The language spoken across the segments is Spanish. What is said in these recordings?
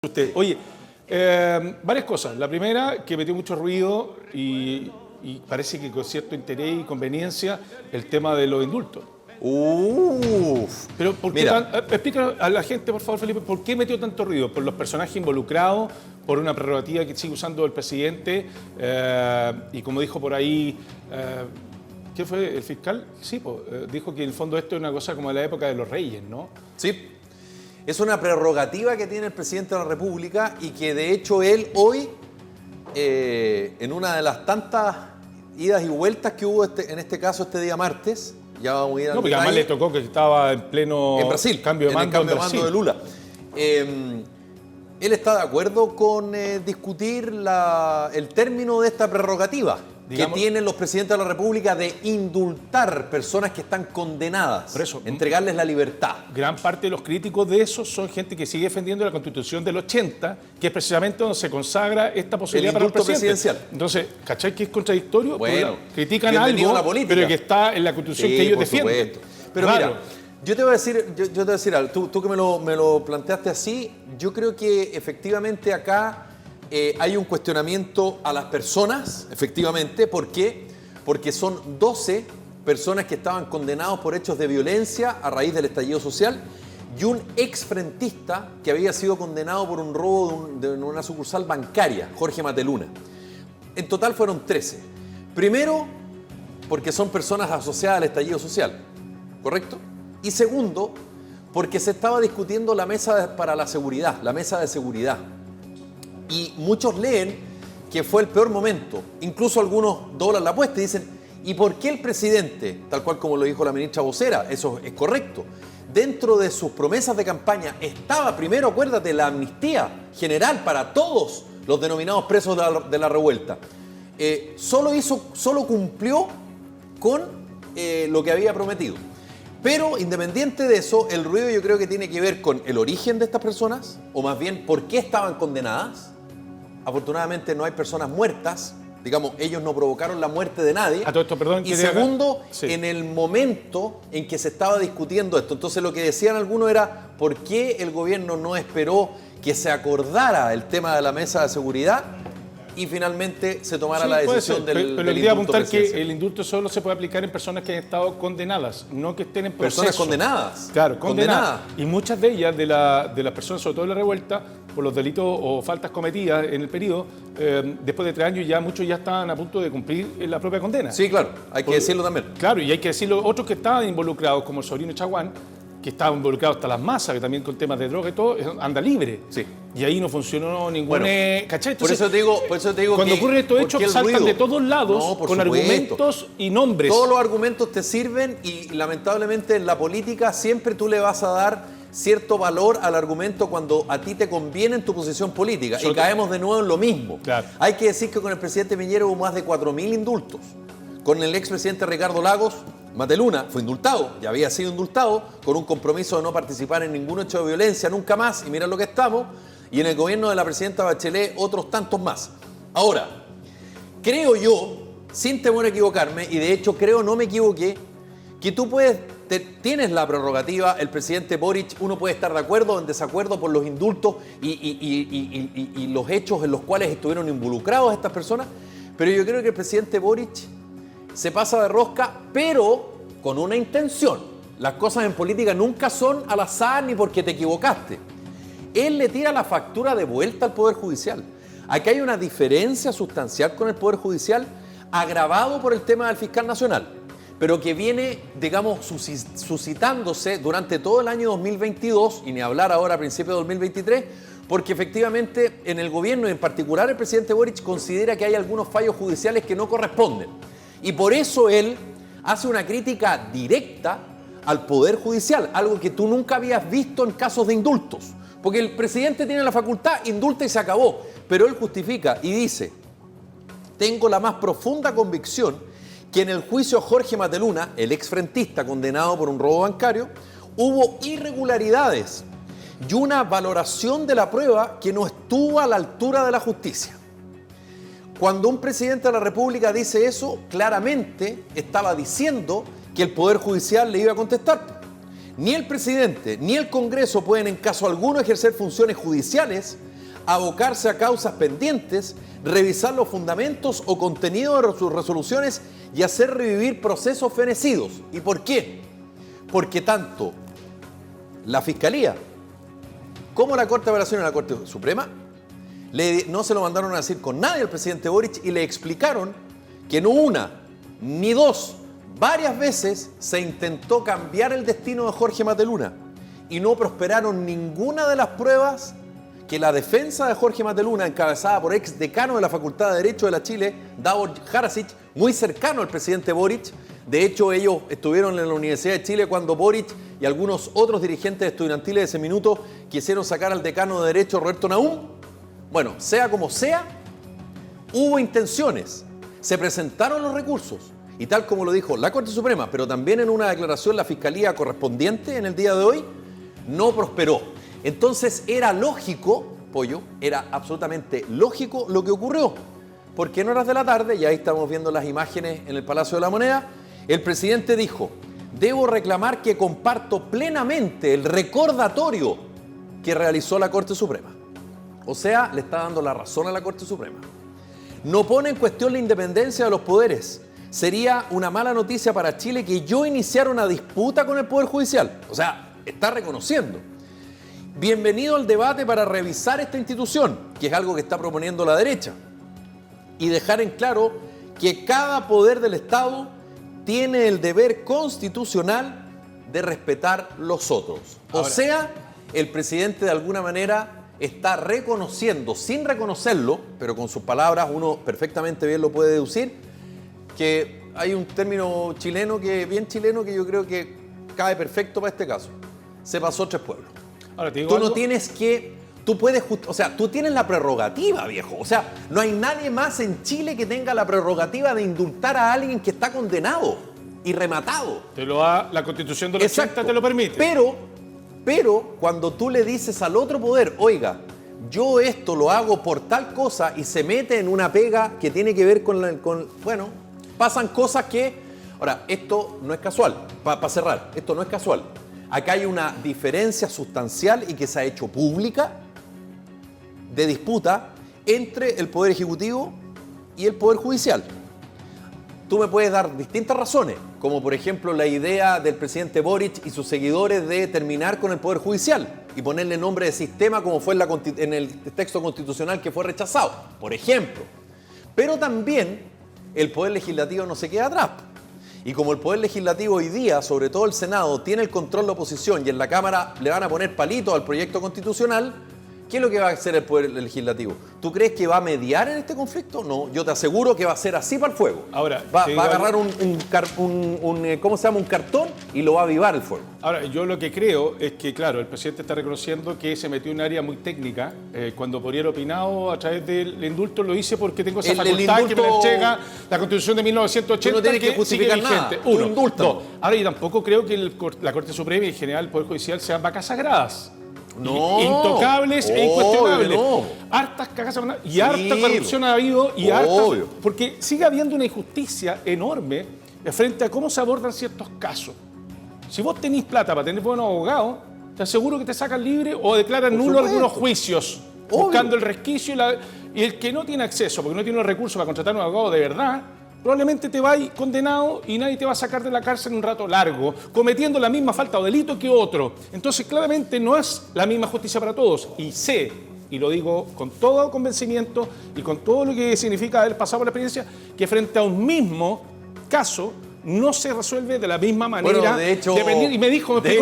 Usted. Oye, varias cosas. La primera, que metió mucho ruido y parece que con cierto interés y conveniencia, el tema de los indultos. Pero ¿por qué explica a la gente, por favor, Felipe, ¿por qué metió tanto ruido? ¿Por los personajes involucrados? ¿Por una prerrogativa que sigue usando el presidente? Y como dijo por ahí, ¿qué fue? ¿El fiscal? Sí, dijo que en el fondo esto es una cosa como de la época de los reyes, ¿no? Sí. Es una prerrogativa que tiene el presidente de la República y que de hecho él hoy, en una de las tantas idas y vueltas que hubo en este caso este día martes, ya vamos a ir al porque además le tocó que estaba en pleno en Brasil, cambio de mando, en el cambio de mando de Lula. Él está de acuerdo con discutir el término de esta prerrogativa que tienen los presidentes de la República de indultar personas que están condenadas, por eso, entregarles la libertad. Gran parte de los críticos de eso son gente que sigue defendiendo la Constitución del 80, que es precisamente donde se consagra esta posibilidad para el presidente. Presidencial. Entonces, ¿cachai que es contradictorio? Bueno, critican algo, pero que está en la Constitución que ellos defienden. Pero claro. Mira, yo te voy a decir algo. Tú que me lo planteaste así, yo creo que efectivamente acá hay un cuestionamiento a las personas, efectivamente. ¿Por qué? Porque son 12 personas que estaban condenados por hechos de violencia a raíz del estallido social y un exfrentista que había sido condenado por un robo de una sucursal bancaria, Jorge Mateluna. En total fueron 13. Primero, porque son personas asociadas al estallido social, ¿correcto? Y segundo, porque se estaba discutiendo la mesa para la seguridad, la mesa de seguridad. Y muchos leen que fue el peor momento. Incluso algunos doblan la apuesta y dicen, ¿y por qué el presidente, tal cual como lo dijo la ministra vocera, eso es correcto, dentro de sus promesas de campaña estaba primero, acuérdate, la amnistía general para todos los denominados presos de la revuelta? Solo cumplió con lo que había prometido. Pero independiente de eso, el ruido yo creo que tiene que ver con el origen de estas personas, o más bien por qué estaban condenadas. Afortunadamente no hay personas muertas, digamos, ellos no provocaron la muerte de nadie. A todo esto, perdón. Y segundo, en el momento en que se estaba discutiendo esto. Entonces lo que decían algunos era, ¿por qué el gobierno no esperó que se acordara el tema de la mesa de seguridad y finalmente se tomara la decisión del Pero le quería apuntar que el indulto solo se puede aplicar en personas que hayan estado condenadas, no que estén en proceso. Personas condenadas. Claro, condenadas. Y muchas de ellas, de las personas, sobre todo de la revuelta, por los delitos o faltas cometidas en el periodo, después de 3 años ya muchos ya estaban a punto de cumplir la propia condena. Sí, claro, hay que decirlo también. Claro, y hay que decirlo, otros que estaban involucrados, como el sobrino Chaguán, que estaba involucrado hasta las masas, que también con temas de droga y todo, anda libre. Sí. Y ahí no funcionó ningún... ¿cachai? Entonces, por eso te digo cuando que ocurren estos hechos, saltan de todos lados con argumentos y nombres. Todos los argumentos te sirven y lamentablemente en la política siempre tú le vas a dar cierto valor al argumento cuando a ti te conviene en tu posición política. Y caemos de nuevo en lo mismo. Claro. Hay que decir que con el presidente Piñera hubo más de 4.000 indultos. Con el expresidente Ricardo Lagos, Mateluna fue indultado, ya había sido indultado, con un compromiso de no participar en ningún hecho de violencia nunca más, y mira lo que estamos, y en el gobierno de la presidenta Bachelet otros tantos más. Ahora, creo yo, sin temor a equivocarme, y de hecho creo no me equivoqué, que tú tienes la prerrogativa, el presidente Boric, uno puede estar de acuerdo o en desacuerdo por los indultos y los hechos en los cuales estuvieron involucrados estas personas, pero yo creo que el presidente Boric se pasa de rosca, pero con una intención. Las cosas en política nunca son al azar ni porque te equivocaste. Él le tira la factura de vuelta al Poder Judicial. Aquí hay una diferencia sustancial con el Poder Judicial, agravado por el tema del fiscal nacional, pero que viene, digamos, suscitándose durante todo el año 2022, y ni hablar ahora a principios de 2023, porque efectivamente en el gobierno y en particular el presidente Boric considera que hay algunos fallos judiciales que no corresponden. Y por eso él hace una crítica directa al Poder Judicial, algo que tú nunca habías visto en casos de indultos. Porque el presidente tiene la facultad, indulta y se acabó. Pero él justifica y dice, tengo la más profunda convicción que en el juicio a Jorge Mateluna, el exfrentista condenado por un robo bancario, hubo irregularidades y una valoración de la prueba que no estuvo a la altura de la justicia. Cuando un presidente de la República dice eso, claramente estaba diciendo que el Poder Judicial le iba a contestar. Ni el presidente ni el Congreso pueden en caso alguno ejercer funciones judiciales abocarse a causas pendientes, revisar los fundamentos o contenido de sus resoluciones y hacer revivir procesos fenecidos. ¿Y por qué? Porque tanto la Fiscalía como la Corte de Apelaciones y la Corte Suprema no se lo mandaron a decir con nadie al presidente Boric y le explicaron que no una ni dos, varias veces se intentó cambiar el destino de Jorge Mateluna y no prosperaron ninguna de las pruebas que la defensa de Jorge Mateluna, encabezada por ex decano de la Facultad de Derecho de la Chile, Davor Jarasic, muy cercano al presidente Boric. De hecho, ellos estuvieron en la Universidad de Chile cuando Boric y algunos otros dirigentes estudiantiles de ese minuto quisieron sacar al decano de Derecho, Roberto Naum. Bueno, sea como sea, hubo intenciones, se presentaron los recursos y tal como lo dijo la Corte Suprema, pero también en una declaración la Fiscalía correspondiente en el día de hoy, no prosperó. Entonces era lógico, Pollo, era absolutamente lógico lo que ocurrió, porque en horas de la tarde, y ahí estamos viendo las imágenes en el Palacio de la Moneda, el presidente dijo: debo reclamar que comparto plenamente el recordatorio que realizó la Corte Suprema. O sea, le está dando la razón a la Corte Suprema. No pone en cuestión la independencia de los poderes. Sería una mala noticia para Chile que yo iniciara una disputa con el Poder Judicial. O sea, está reconociendo. Bienvenido al debate para revisar esta institución, que es algo que está proponiendo la derecha, y dejar en claro que cada poder del Estado tiene el deber constitucional de respetar los otros. O sea, el presidente de alguna manera está reconociendo, sin reconocerlo, pero con sus palabras uno perfectamente bien lo puede deducir, que hay un término chileno bien chileno que yo creo que cae perfecto para este caso. Se pasó 3 pueblos. Ahora, te digo tú algo. no tienes que... Tú puedes... O sea, tú tienes la prerrogativa, viejo. O sea, no hay nadie más en Chile que tenga la prerrogativa de indultar a alguien que está condenado y rematado. Te lo da la Constitución de los 80, te lo permite. Pero cuando tú le dices al otro poder, oiga, yo esto lo hago por tal cosa y se mete en una pega que tiene que ver bueno, pasan cosas que... Ahora, esto no es casual. Para cerrar, esto no es casual. Acá hay una diferencia sustancial y que se ha hecho pública de disputa entre el Poder Ejecutivo y el Poder Judicial. Tú me puedes dar distintas razones, como por ejemplo la idea del presidente Boric y sus seguidores de terminar con el Poder Judicial y ponerle nombre de sistema como fue en el texto constitucional que fue rechazado, por ejemplo. Pero también el Poder Legislativo no se queda atrás. Y como el Poder Legislativo hoy día, sobre todo el Senado, tiene el control de oposición y en la Cámara le van a poner palito al proyecto constitucional, ¿qué es lo que va a hacer el Poder Legislativo? ¿Tú crees que va a mediar en este conflicto? No, yo te aseguro que va a ser así para el fuego. Ahora, va a agarrar ¿cómo se llama? Un cartón y lo va a avivar el fuego. Ahora, yo lo que creo es que, claro, el presidente está reconociendo que se metió en un área muy técnica. Cuando podría haber opinado a través del indulto, lo hice porque tengo esa facultad que me la entrega la Constitución de 1980. Tú no tienes que justificar sigue nada. vigente. Uno, indulto. No. Ahora, yo tampoco creo que la Corte Suprema y en general el Poder Judicial sean vacas sagradas. No, intocables e incuestionables. No. Hartas cagas y harta corrupción ha habido y harta, porque sigue habiendo una injusticia enorme frente a cómo se abordan ciertos casos. Si vos tenés plata para tener buenos abogados, te aseguro que te sacan libre o declaran nulo algunos juicios, buscando el resquicio y el que no tiene acceso, porque no tiene los recursos para contratar un abogado de verdad, probablemente te va condenado y nadie te va a sacar de la cárcel en un rato largo, cometiendo la misma falta o delito que otro. Entonces, claramente no es la misma justicia para todos. Y sé, y lo digo con todo convencimiento y con todo lo que significa haber pasado por la experiencia, que frente a un mismo caso no se resuelve de la misma manera. Bueno, de hecho, y me dijo, de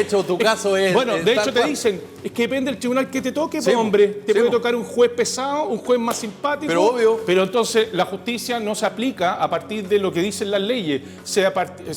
hecho, tu caso es... Bueno, de hecho te cual. Dicen, es que depende del tribunal que te toque, Sí, hombre. Te puede sí, tocar un juez pesado, un juez más simpático. Pero obvio. Pero entonces la justicia no se aplica a partir de lo que dicen las leyes. Se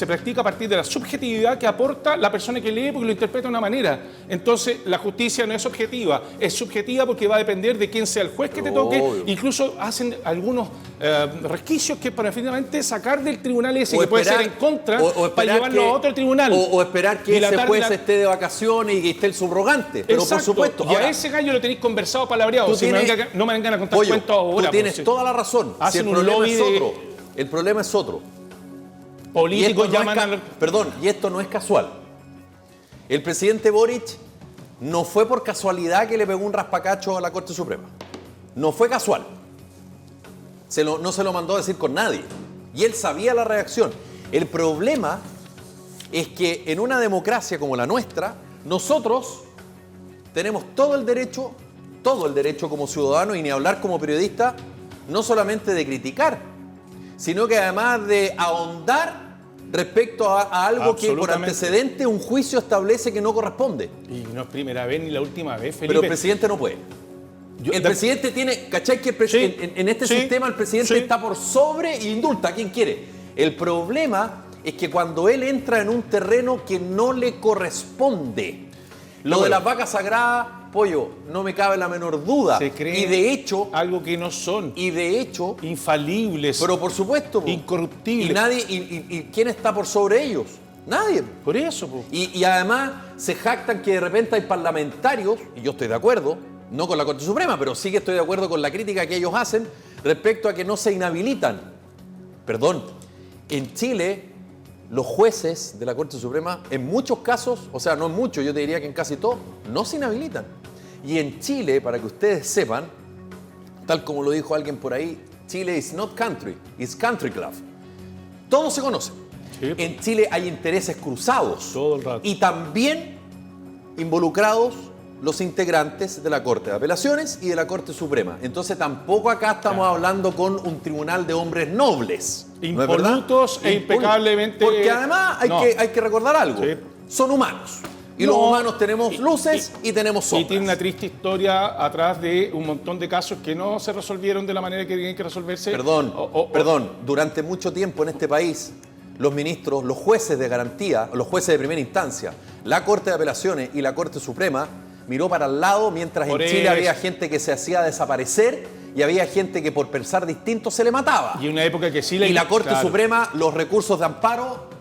practica a partir de la subjetividad que aporta la persona que lee porque lo interpreta de una manera. Entonces la justicia no es objetiva. Es subjetiva porque va a depender de quién sea el juez que te toque. Obvio. Incluso hacen algunos resquicios que para finalmente sacar del tribunal ese, O que puede ser esperar- en contra, o para llevarlo a otro tribunal. O esperar que ese Dilatar juez esté de vacaciones y que esté el subrogante. Pero Exacto. por supuesto. Y ahora, a ese gallo lo tenéis conversado, palabreado. tú Si no me vengan a contar Pollo, cuentos ahora. tú tienes pues, toda la razón. Si hacen el un problema lobby es de otro. El problema es otro. políticos Y esto no llaman es al... Perdón, y esto no es casual. El presidente Boric no fue por casualidad que le pegó un raspacacho a la Corte Suprema. No fue casual. No se lo mandó a decir con nadie. Y él sabía la reacción. El problema es que en una democracia como la nuestra, nosotros tenemos todo el derecho como ciudadanos y ni hablar como periodista, no solamente de criticar, sino que además de ahondar respecto a algo que por antecedente un juicio establece que no corresponde. Y no es primera vez ni la última vez, Felipe. Pero el presidente no puede. El presidente tiene, ¿cachai? Que en este sistema el presidente está por sobre y indulta a quien quiere. El problema es que cuando él entra en un terreno que no le corresponde, lo de las vacas sagradas, pollo, no me cabe la menor duda. Se cree y de hecho, algo que no son. Y de hecho, infalibles. Pero por supuesto, incorruptibles. Y nadie, y ¿quién está por sobre ellos? Nadie. Por eso, po. Y además se jactan que de repente hay parlamentarios, y yo estoy de acuerdo, no con la Corte Suprema, pero sí que estoy de acuerdo con la crítica que ellos hacen respecto a que no se inhabilitan. Perdón, en Chile los jueces de la Corte Suprema en muchos casos, o sea, no en muchos, yo te diría que en casi todos, no se inhabilitan. Y en Chile, para que ustedes sepan, tal como lo dijo alguien por ahí, Chile is not country, it's country club. Todos se conocen. Sí. En Chile hay intereses cruzados. Todo el rato. Y también involucrados los integrantes de la Corte de Apelaciones y de la Corte Suprema. Entonces tampoco acá estamos hablando con un tribunal de hombres nobles. Impolutos e impecablemente... Porque además hay que recordar algo. Sí. Son humanos. Y los humanos tenemos luces y tenemos sombras. Y tiene una triste historia atrás de un montón de casos que no se resolvieron de la manera que tienen que resolverse. Perdón. Durante mucho tiempo en este país, los ministros, los jueces de garantía, los jueces de primera instancia, la Corte de Apelaciones y la Corte Suprema miró para el lado mientras en Chile había gente que se hacía desaparecer y había gente que por pensar distinto se le mataba. Y en una época que sí la Corte Suprema, los recursos de amparo.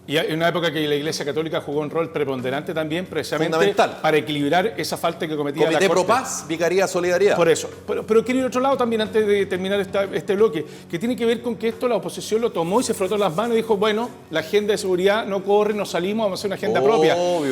Y en una época que la Iglesia Católica jugó un rol preponderante también, precisamente para equilibrar esa falta que cometía Comité la Corte. Pro Paz, Vicaría Solidaridad. Por eso. Pero quiero ir a otro lado también antes de terminar este bloque, que tiene que ver con que esto la oposición lo tomó y se frotó las manos y dijo, bueno, la agenda de seguridad no corre, nos salimos, vamos a hacer una agenda propia. Obvio.